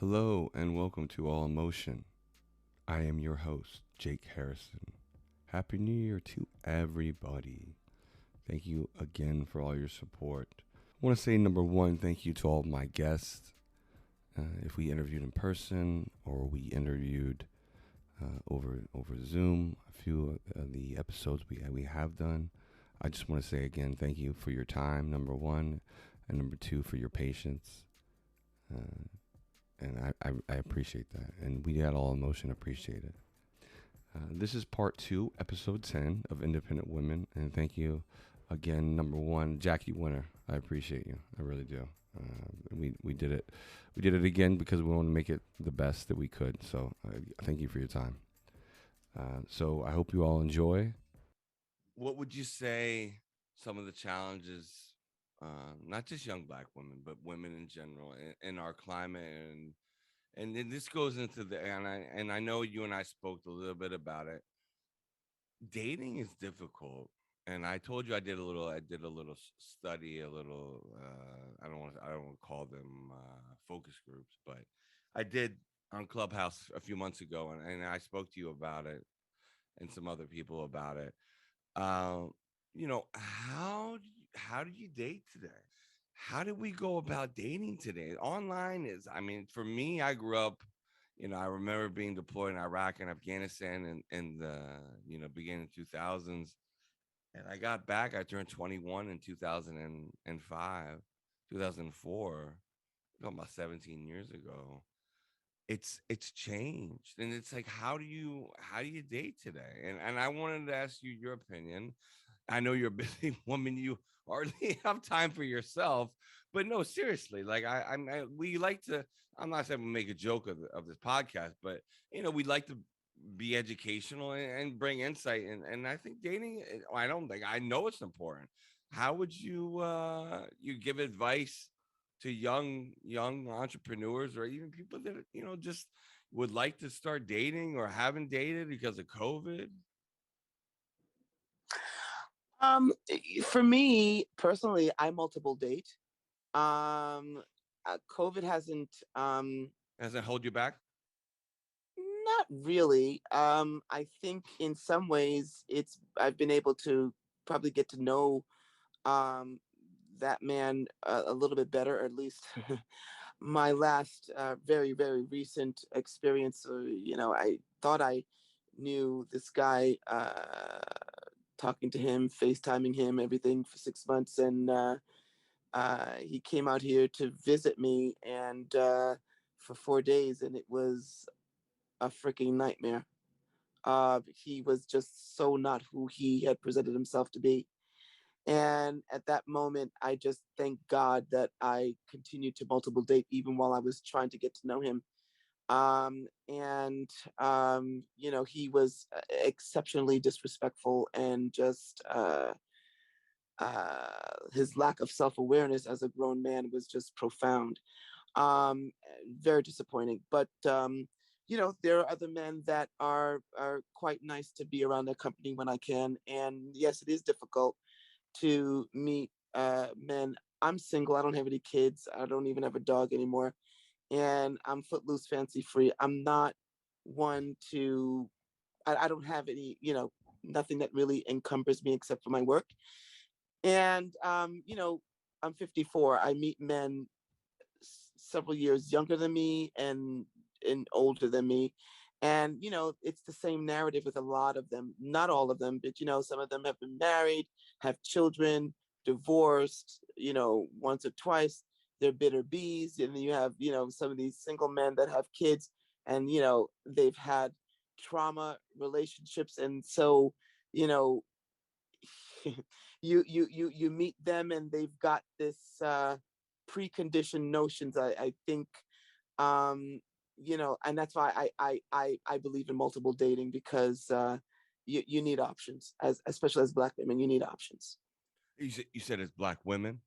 Hello and welcome to All Emotion. I am your host, Jake Harrison. Happy New Year to everybody. Thank you again for all your support. I want to say, number one, thank you to all of my guests. If we interviewed in person or we interviewed over Zoom, a few of the episodes we have done, I just want to say again, thank you for your time, number one, and number two, for your patience. And I appreciate that. And we at All Emotion appreciate it. This is part two, episode 10 of Independent Women. And thank you again, number one, Jackie Winter. I appreciate you. I really do. We did it. We did it again because we want to make it the best that we could. So thank you for your time. So I hope you all enjoy. What would you say some of the challenges, not just young Black women, but women in general, in our climate, and then this goes into the and I know you and I spoke a little bit about it. Dating is difficult, and I did a little study, a little I don't want to call them focus groups, but I did on Clubhouse a few months ago, and I spoke to you about it and some other people about it. Um, how do you date today? How do we go about dating today? Online is, I mean, for me, I grew up, I remember being deployed in Iraq and Afghanistan in the, beginning 2000s. And I got back, I turned 21 in 2005, 2004, about 17 years ago. It's changed. And it's like, how do you date today? And I wanted to ask you your opinion. I know you're a busy woman. You hardly have time for yourself, but no, seriously. Like we like to. I'm not saying we make a joke of this podcast, but we like to be educational and bring insight. And I think dating. I don't think I know it's important. How would you give advice to young entrepreneurs or even people that just would like to start dating or haven't dated because of COVID? For me personally, I multiple date. COVID hasn't, Hasn't hold you back? not really. I think in some ways I've been able to probably get to know um that man a little bit better, or at least my last very very recent experience. I thought I knew this guy. Talking to him, FaceTiming him, everything for 6 months, and he came out here to visit me, and for 4 days, and it was a freaking nightmare. He was just so not who he had presented himself to be. And at that moment, I just thank God that I continued to multiple date even while I was trying to get to know him. And he was exceptionally disrespectful, and just his lack of self-awareness as a grown man was just profound. um Very disappointing. But there are other men that are quite nice to be around their company when I can. And yes, it is difficult to meet men. I'm single, I don't have any kids, I don't even have a dog anymore, and I'm footloose, fancy free. I'm not one to, I don't have any, nothing that really encumbers me except for my work. And I'm 54. I meet men several years younger than me and older than me. And it's the same narrative with a lot of them. Not all of them, but some of them have been married, have children, divorced, once or twice. They're bitter bees. And then you have, some of these single men that have kids, and they've had trauma relationships. And so, you know, you meet them, and they've got this preconditioned notions. I think, um and that's why I believe in multiple dating, because you need options, as especially as Black women. You need options. You said it's Black women.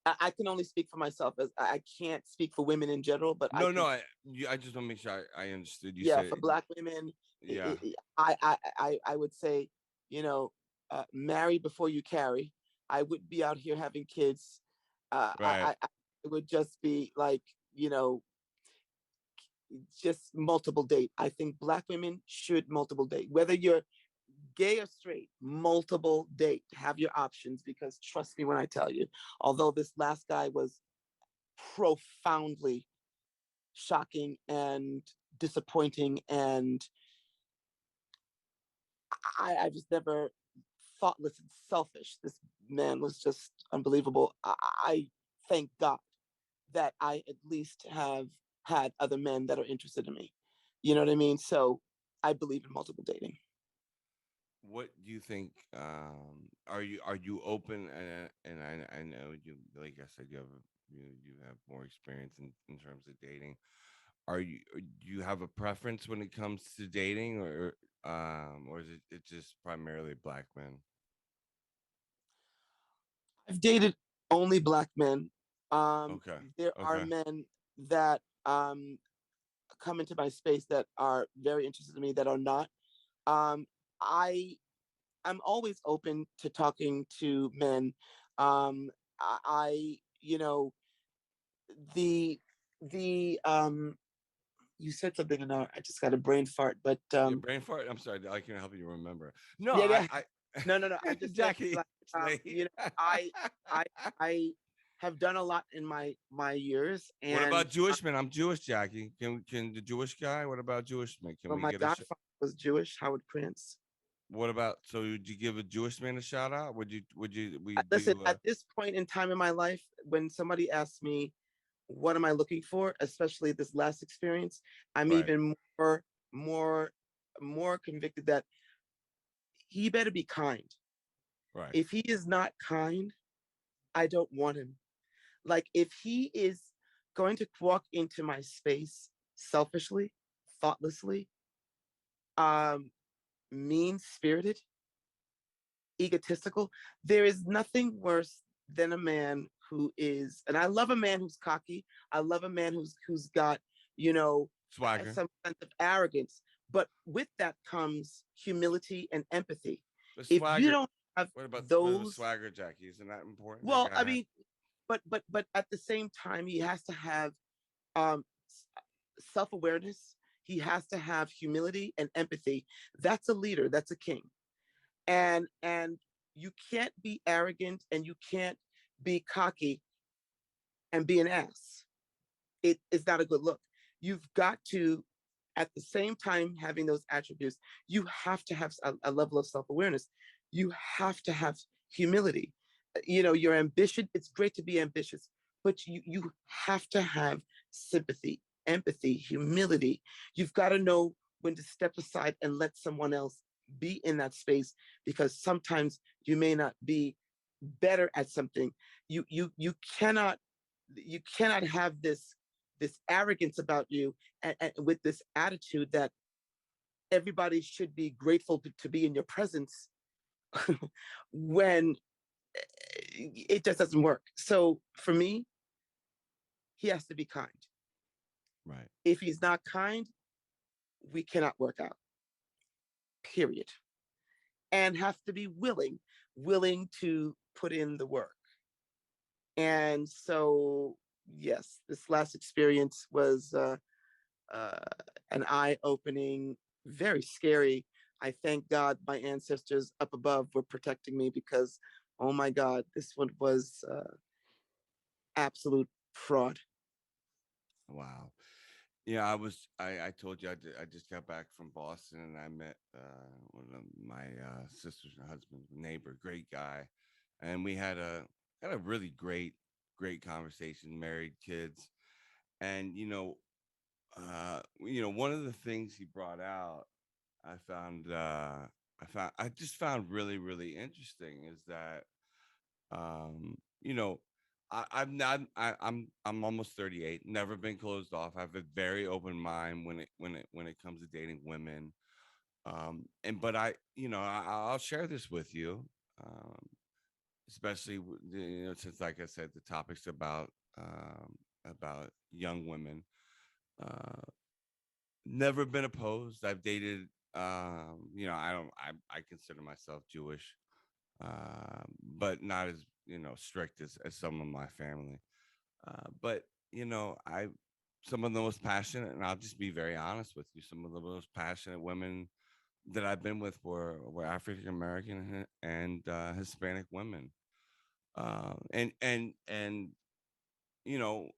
I can only speak for myself, as I can't speak for women in general, but I No, no, can. I just want to make sure I understood. You Yeah, said, for Black women, yeah, I would say, marry before you carry. I would be out here having kids. right. It would just be like, you know just multiple date. I think Black women should multiple date, whether you're gay or straight, multiple date. Have your options, because trust me when I tell you, although this last guy was profoundly shocking and disappointing, and I just never, thoughtless and selfish. This man was just unbelievable. I thank God that I at least have had other men that are interested in me. You know what I mean? So I believe in multiple dating. What do you think? Are you open? And I know you, like I said, you have more experience in terms of dating. Do you have a preference when it comes to dating, or is it just primarily black men? I've dated only Black men. Um, Okay. there are Okay. men that come into my space that are very interested in me that are not. Um, I I'm always open to talking to men. You know, the the you said something and I just got a brain fart, but Yeah, brain fart. I'm sorry, I can help you remember. No, yeah, yeah. I No. I'm just saying, Jackie, like, it's late. I, I, I have done a lot in my years, What and about Jewish men? I'm Jewish, Jackie. Can the Jewish guy? What about Jewish men? Can well, we my get a? godfather was Jewish, Howard Prince. What about? So would you give a Jewish man a shout out? We Listen, do? at this point in time in my life, when somebody asks me, "What am I looking for?" especially this last experience, I'm Right, even more, more convicted that he better be kind. right, If he is not kind, I don't want him. Like, if he is going to walk into my space selfishly, thoughtlessly, um, mean spirited, egotistical, there is nothing worse than a man who is, and I love a man who's cocky. I love a man who's got, you know, swagger. some sense of arrogance. But with that comes humility and empathy. The If you swagger. don't have What about those, swagger, Jackie? Isn't that important? I well, I gotta have. mean, but at the same time, he has to have um, self awareness. He has to have humility and empathy. That's a leader. That's a king. And you can't be arrogant and you can't be cocky and be an ass. It is not a good look. You've got to, at the same time, having those attributes, you have to have a level of self awareness. You have to have humility. Your ambition, it's great to be ambitious, but you have to have sympathy, empathy, humility. You've got to know when to step aside and let someone else be in that space, because sometimes you may not be better at something. You cannot have this arrogance about you, and with this attitude that everybody should be grateful to be in your presence when it just doesn't work. So for me, he has to be kind. Right. If he's not kind, we cannot work out, period. And have to be willing to put in the work. And so, yes, this last experience was uh, an eye opening, very scary. I thank God my ancestors up above were protecting me, because, oh my God, this one was absolute fraud. Wow. Yeah, I told you I just got back from Boston and I met one of my sister's husband's neighbor, great guy, and we had a really great conversation. Married, kids, and one of the things he brought out, I found I just found really interesting is that um, you know, I'm not. I'm almost 38. Never been closed off. I have a very open mind when it comes to dating women. And but I'll share this with you, um, especially since, like I said, the topic's about young women. Uh, Never been opposed. I've dated. I don't. I consider myself Jewish, but not as strict as some of my family. But I some of the most passionate, and I'll just be very honest with you, some of the most passionate women that I've been with were African American and Hispanic women. And you know,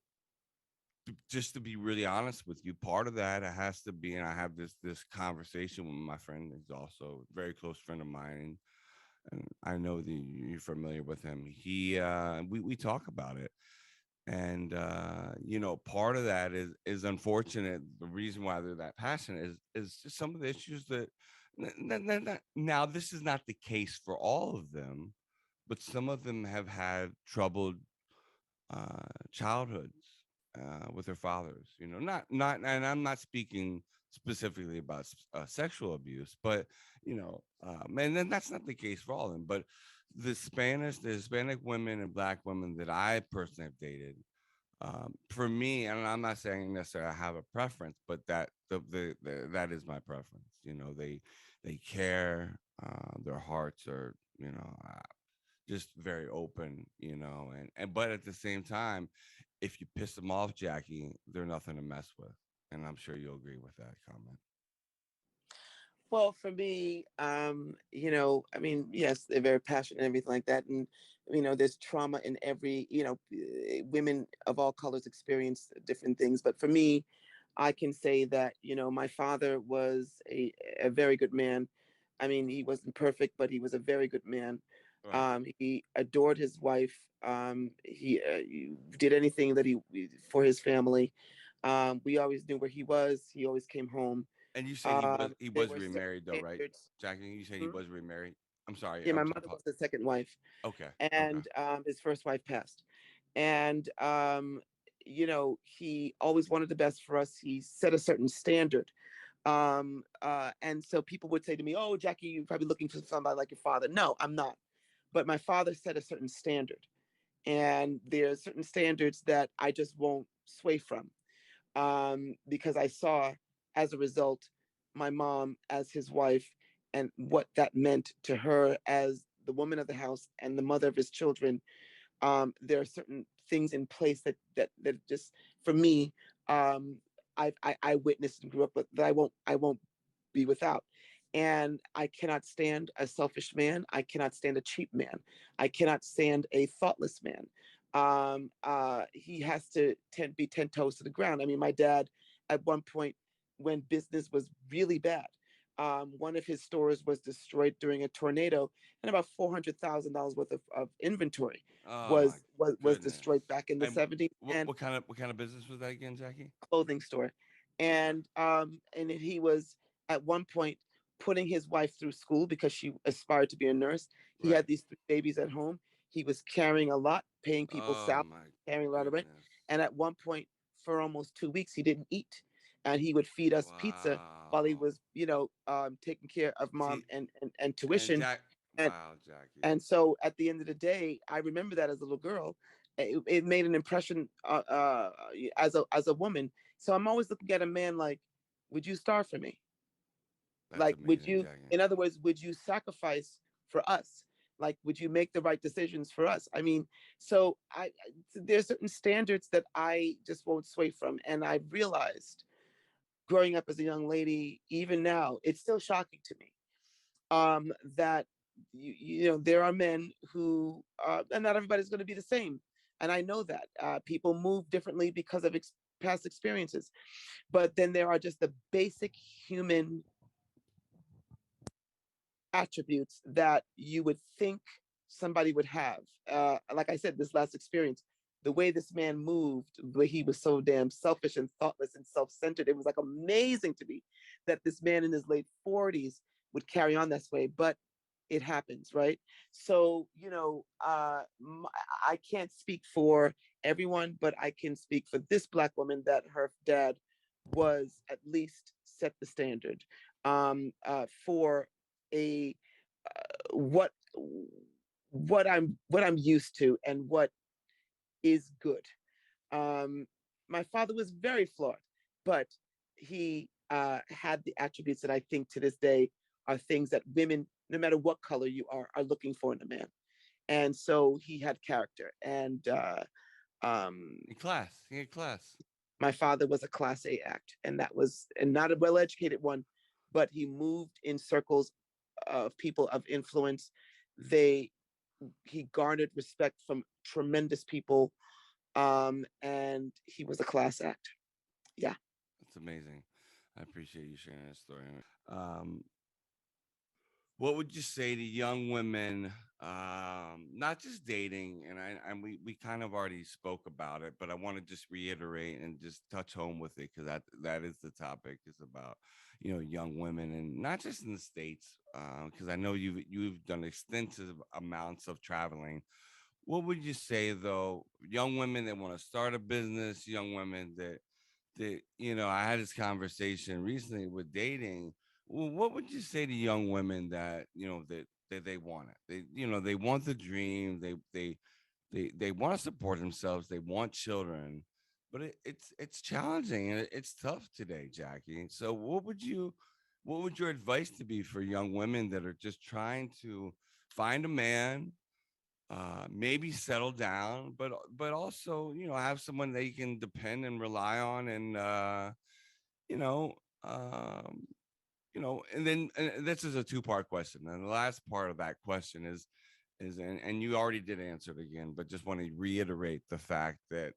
just to be really honest with you, part of that has to be, and I have this conversation with my friend, who's also a very close friend of mine, and I know that you're familiar with him. We talk about it, and part of that is unfortunate. The reason why they're that passionate is just some of the issues that now this is not the case for all of them, but some of them have had troubled childhoods with their fathers. Not, and I'm not speaking specifically about sexual abuse, but and then that's not the case for all of them. But the Hispanic women and Black women that I personally have dated, for me, and I'm not saying necessarily I have a preference, but that is my preference. They care. Their hearts are just very open, and but at the same time, if you piss them off, Jackie, they're nothing to mess with, and I'm sure you'll agree with that comment. Well, for me, I mean, yes, they're very passionate and everything like that. And, there's trauma in every, women of all colors experience different things. But for me, I can say that, my father was a very good man. I mean, he wasn't perfect, but he was a very good man. Right. He adored his wife. He did anything that for his family. We always knew where he was. He always came home. And you said he There was were certain remarried though, right, standards. Jackie? You said he Mhm. was remarried. I'm sorry. Yeah, my mother was the second wife, Okay. Okay. and his first wife passed. And he always wanted the best for us. He set a certain standard. And so people would say to me, "Oh, Jackie, you're probably looking for somebody like your father." No, I'm not. But my father set a certain standard, and there are certain standards that I just won't sway from, because I saw, as a result, my mom as his wife and what that meant to her as the woman of the house and the mother of his children. There are certain things in place that just, for me, um, I witnessed and grew up with, that I won't be without. And I cannot stand a selfish man. I cannot stand a cheap man. I cannot stand a thoughtless man. He has to be 10 toes to the ground. I mean, my dad, at one point, when business was really bad, one of his stores was destroyed during a tornado, and about $400,000 worth of inventory Oh my was goodness. destroyed back in the And 70s. what And what kind of what kind of business was that again, Jackie? clothing store. Okay. And he was, at one point, putting his wife through school because she aspired to be a nurse. He Right. had these 3 babies at home. He was carrying a lot, paying people Oh salary, my carrying a lot of rent. goodness. And at one point, for almost 2 weeks, he didn't eat, and he would feed us pizza while he Wow. was, taking care of mom See, and and tuition. Jack. And Wow, Jackie. and so at the end of the day, I remember that as a little girl. It made an impression, as a woman. So I'm always looking at a man like, would you starve for me? That's Like, would amazing, you, Jackie. in other words, would you sacrifice for us? Like, would you make the right decisions for us? I mean, so there's certain standards that I just won't sway from. And I realized, growing up as a young lady, even now, it's still shocking to me, that there are men who, and not everybody's going to be the same, and I know that people move differently because of past experiences. But then there are just the basic human attributes that you would think somebody would have. Like I said, this last experience, the way this man moved, the way he was so damn selfish and thoughtless and self-centered, it was like amazing to me that this man in his late 40s would carry on this way. But it happens, right? So, I can't speak for everyone, but I can speak for this Black woman, that her dad was, at least, set the standard, for a what what I'm used to and what is good. Um, my father was very flawed, but he had the attributes that I think to this day are things that women, no matter what color you are looking for in a man. And so he had character, and In class. He had class. My father was a Class A act, and not a well-educated one, but he moved in circles of people of influence. They he garnered respect from tremendous people, and he was a class act. Yeah. That's amazing. I appreciate you sharing that story. Um, what would you say to young women, not just dating, and we kind of already spoke about it, but I want to just reiterate and just touch home with it because that is the topic, is about young women, and not just in the States, because I know you've done extensive amounts of traveling. What would you say though, young women that want to start a business, young women that I had this conversation recently with dating. Well, what would you say to young women that that they want it, they want the dream, they want to support themselves, they want children, but it's challenging and it's tough today, Jackie. So what would your advice to be for young women that are just trying to find a man, maybe settle down, but also have someone they can depend and rely on, and you know um and then, and this is a two-part question, and the last part of that question is and you already did answer it again, but just want to reiterate the fact that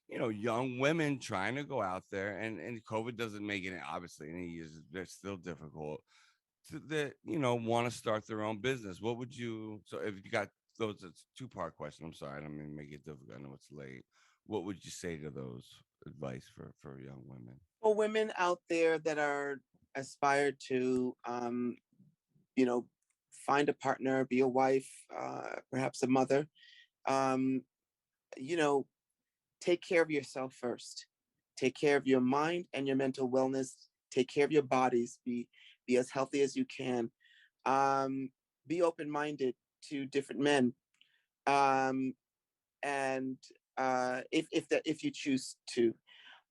young women trying to go out there, and COVID doesn't make it obviously any easier, they're still difficult that want to start their own business. What would you, so if you got those, it's a two-part question, I'm sorry, I don't mean to make it difficult, I know it's late. What would you say to those advice for young women? For women out there that are aspired to, you know, find a partner, be a wife, perhaps a mother, um, you know, take care of yourself first. Take care of your mind and your mental wellness. Take care of your bodies. Be as healthy as you can. Um, be open minded to different men. Um, and if you choose to,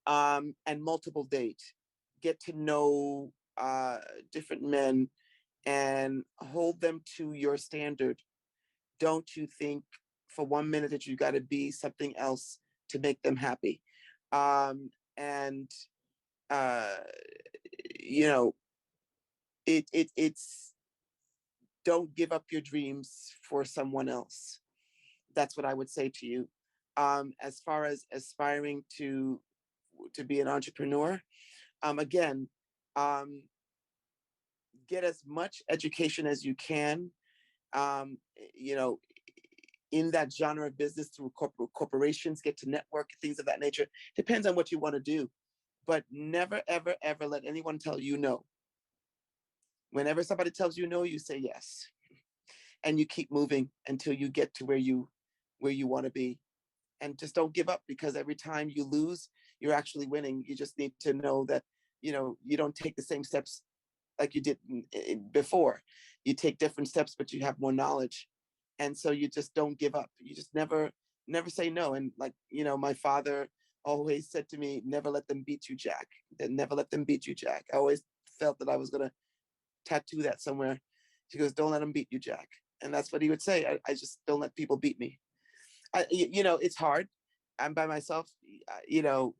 and multiple date, get to know different men and hold them to your standard. Don't you think for 1 minute that you got to be something else to make them happy. And uh, you know, it's don't give up your dreams for someone else. That's what I would say to you. As far as aspiring to be an entrepreneur, again, um, get as much education as you can. Um, you know, in that genre of business through corporations, get to network, things of that nature. Depends on what you want to do, but never, ever, ever let anyone tell you no. Whenever somebody tells you no, you say yes, and you keep moving until you get to where you want to be. And just don't give up, because every time you lose, you're actually winning. You just need to know that you don't take the same steps like you did before. You take different steps, but you have more knowledge, and so you just don't give up. You just never say no. And like my father always said to me, never let them beat you, Jack. Never let them beat you, Jack. I always felt that I was going to tattoo that somewhere. She goes, don't let them beat you, Jack. And that's what he would say. I just don't let people beat me. It's hard. I'm by myself. You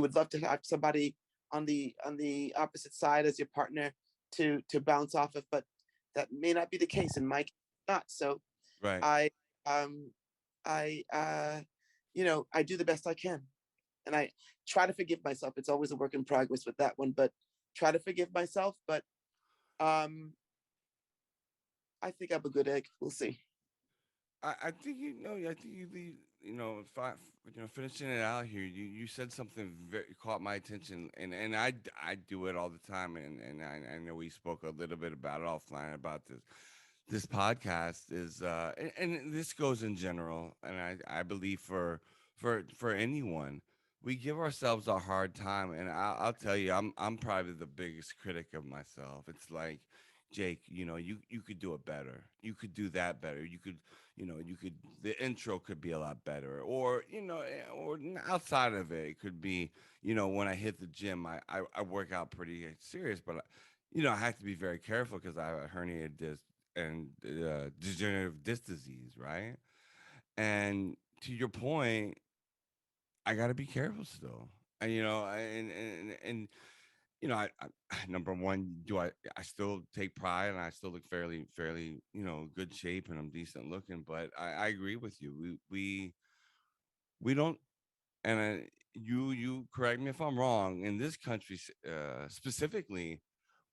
would love to have somebody on the opposite side as your partner to bounce off of, but that may not be the case in my case. Not so. Right. I um I I do the best I can, and I try to forgive myself. It's always a work in progress with that one, but try to forgive myself. But um I think I'm a good egg. We'll see. I think I think finishing it out here. You said something very caught my attention, and I do it all the time, and I know we spoke a little bit about it offline about this podcast is and this goes in general, and I believe for anyone, we give ourselves a hard time, and I'll tell you, I'm probably the biggest critic of myself. It's like, Jake, you could do it better, you could do that better, you could, you could, the intro could be a lot better, or outside of it, it could be, when I hit the gym, I work out pretty serious, but I have to be very careful because I have a herniated disc and degenerative disc disease, right? And to your point, I got to be careful still. And and number one, I still take pride and I still look fairly good shape and I'm decent looking. But I agree with you. We don't, and you correct me if I'm wrong. In this country specifically,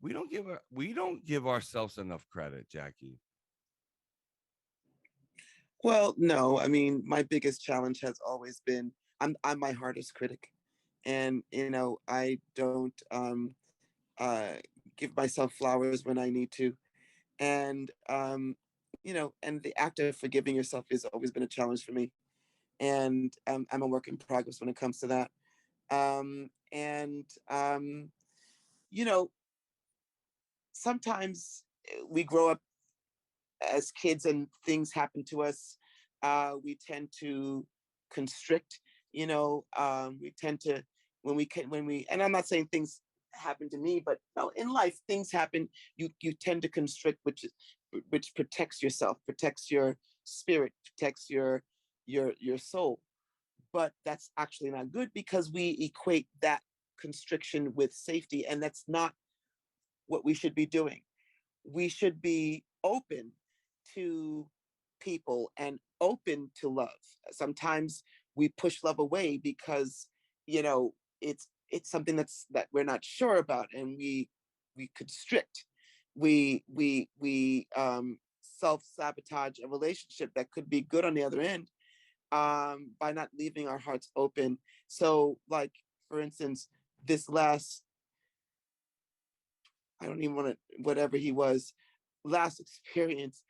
we don't give ourselves enough credit, Jackie. Well, no, I mean, my biggest challenge has always been I'm my hardest critic. And I don't uh give myself flowers when I need to. And and the act of forgiving yourself has always been a challenge for me. And I'm a work in progress when it comes to that. And you know, Sometimes we grow up as kids and things happen to us. We tend to constrict. We tend to when we, and I'm not saying things happen to me, but no, in life things happen. You tend to constrict, which protects yourself, protects your spirit, protects your soul. But that's actually not good because we equate that constriction with safety, and that's not what we should be doing. We should be open to people and open to love. Sometimes we push love away because it's something that we're not sure about, and we constrict. We self sabotage a relationship that could be good on the other end, by not leaving our hearts open. So, like, for instance, this last, I don't even want to, whatever he was, last experience,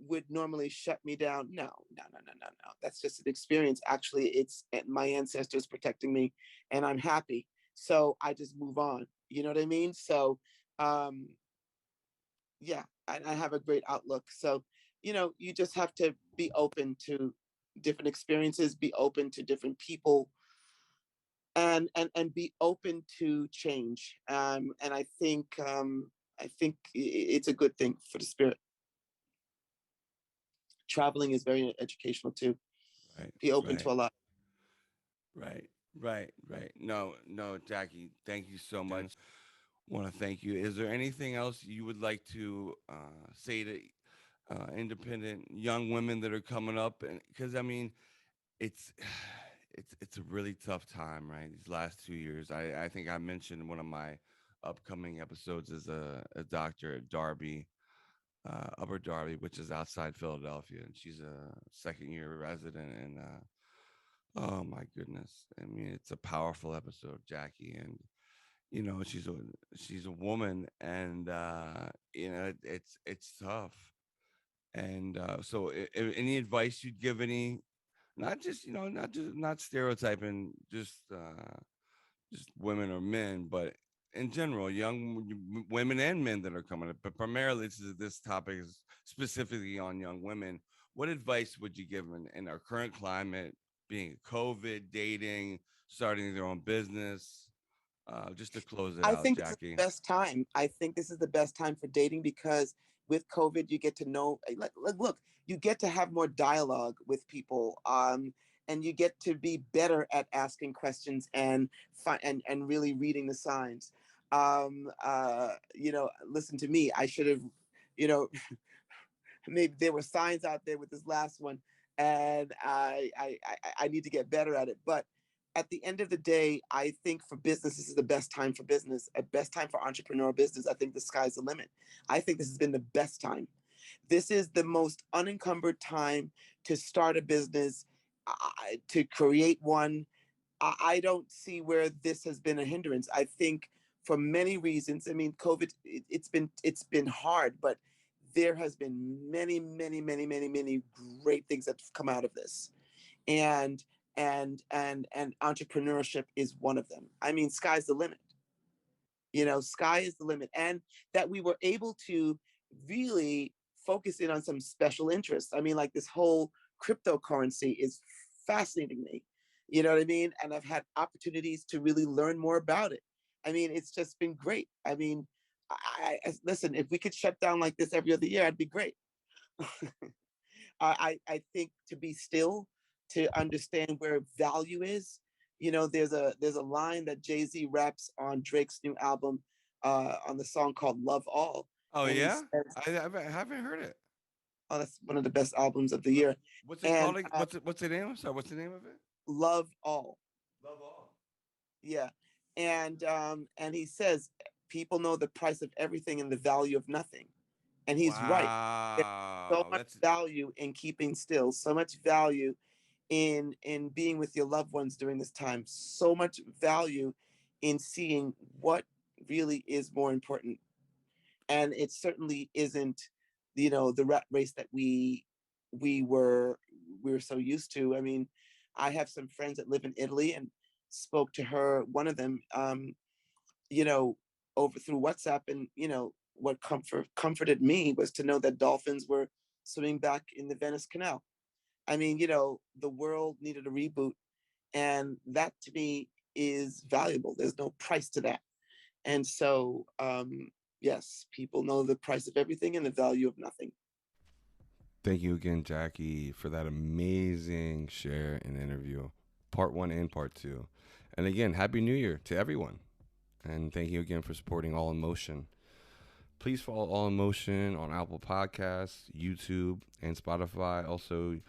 would normally shut me down. No, no, no, no, no, no. That's just an experience. Actually, it's my ancestors protecting me, and I'm happy. So I just move on. You know what I mean? So, um, yeah, I have a great outlook. So, you just have to be open to different experiences, be open to different people, and be open to change. And I think it's a good thing for the spirit. Traveling is very educational too. Right, Be open right, to a lot. right. No, Jackie, thank you so much. Want to thank you. Is there anything else you would like to say to independent young women that are coming up? And because I mean, it's it's a really tough time, right? These last 2 years. I think I mentioned one of my upcoming episodes is a doctor at Darby, Upper Darby, which is outside Philadelphia, and she's a second year resident. And oh my goodness, I mean, it's a powerful episode, Jackie, and she's a woman, and it's tough. And so, any advice you'd give any, not just not stereotyping just women or men, but in general, women and men that are coming up. But primarily, this topic is specifically on young women. What advice would you give in our current climate, being COVID, dating, starting their own business? Just to close it I out, think this is Jackie. the best time. I think this is the best time for dating because with COVID, you get to know, look, you get to have more dialogue with people. And you get to be better at asking questions and really reading the signs. Listen to me. I should have, you know, maybe there were signs out there with this last one, and I need to get better at it. But at the end of the day, I think for business, this is the best time for business, a best time for entrepreneurial business. I think the sky's the limit. I think this has been the best time. This is the most unencumbered time to start a business, to create one. I don't see where this has been a hindrance. I think for many reasons. I mean, COVID, it's been hard, but there has been many, many, many, many, many great things that have come out of this. And and entrepreneurship is one of them. I mean, sky's the limit. Sky is the limit. And that we were able to really focus in on some special interests. I mean, like this whole cryptocurrency is fascinating me. You know what I mean? And I've had opportunities to really learn more about it. I mean, it's just been great. I mean, listen, if we could shut down like this every other year, I'd be great. I think to be still, to understand where value is, there's a line that Jay-Z raps on Drake's new album, on the song called Love All. Oh And he yeah, says, I haven't heard it. oh, that's one of the best albums of the year. What's it And called? What's the name? Sorry, what's the name of it? Love All. Love All. Yeah. And he says people know the price of everything and the value of nothing. And he's right. There's so Wow, much value in keeping still, so much value in being with your loved ones during this time, so much value in seeing what really is more important. And it certainly isn't, the rat race that we were so used to. I mean, I have some friends that live in Italy, and spoke to her, one of them, you know, over through WhatsApp. And what comforted me was to know that dolphins were swimming back in the Venice Canal. I mean, the world needed a reboot, and that to me is valuable. There's no price to that. And so, yes, people know the price of everything and the value of nothing. Thank you again, Jackie, for that amazing share and interview, part one and part two. And again, Happy New Year to everyone. And thank you again for supporting All in Motion. Please follow All in Motion on Apple Podcasts, YouTube, and Spotify. Also, you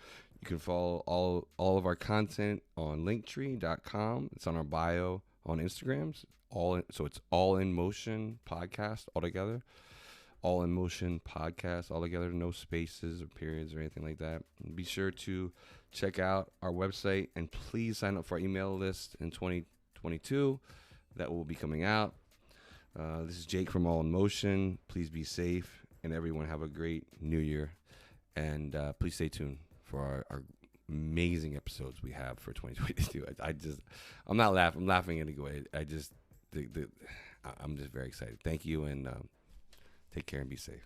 can follow all of our content on linktree.com. It's on our bio on Instagrams. So it's All in Motion podcast altogether. All in Motion podcast altogether, no spaces or periods or anything like that. And be sure to check out our website, and please sign up for our email list in 2022 that will be coming out. This is Jake from All in Motion. Please be safe, and everyone have a great New Year. And please stay tuned for our amazing episodes we have for 2022. I'm not laughing. I'm laughing anyway. I'm just very excited. Thank you, and take care and be safe.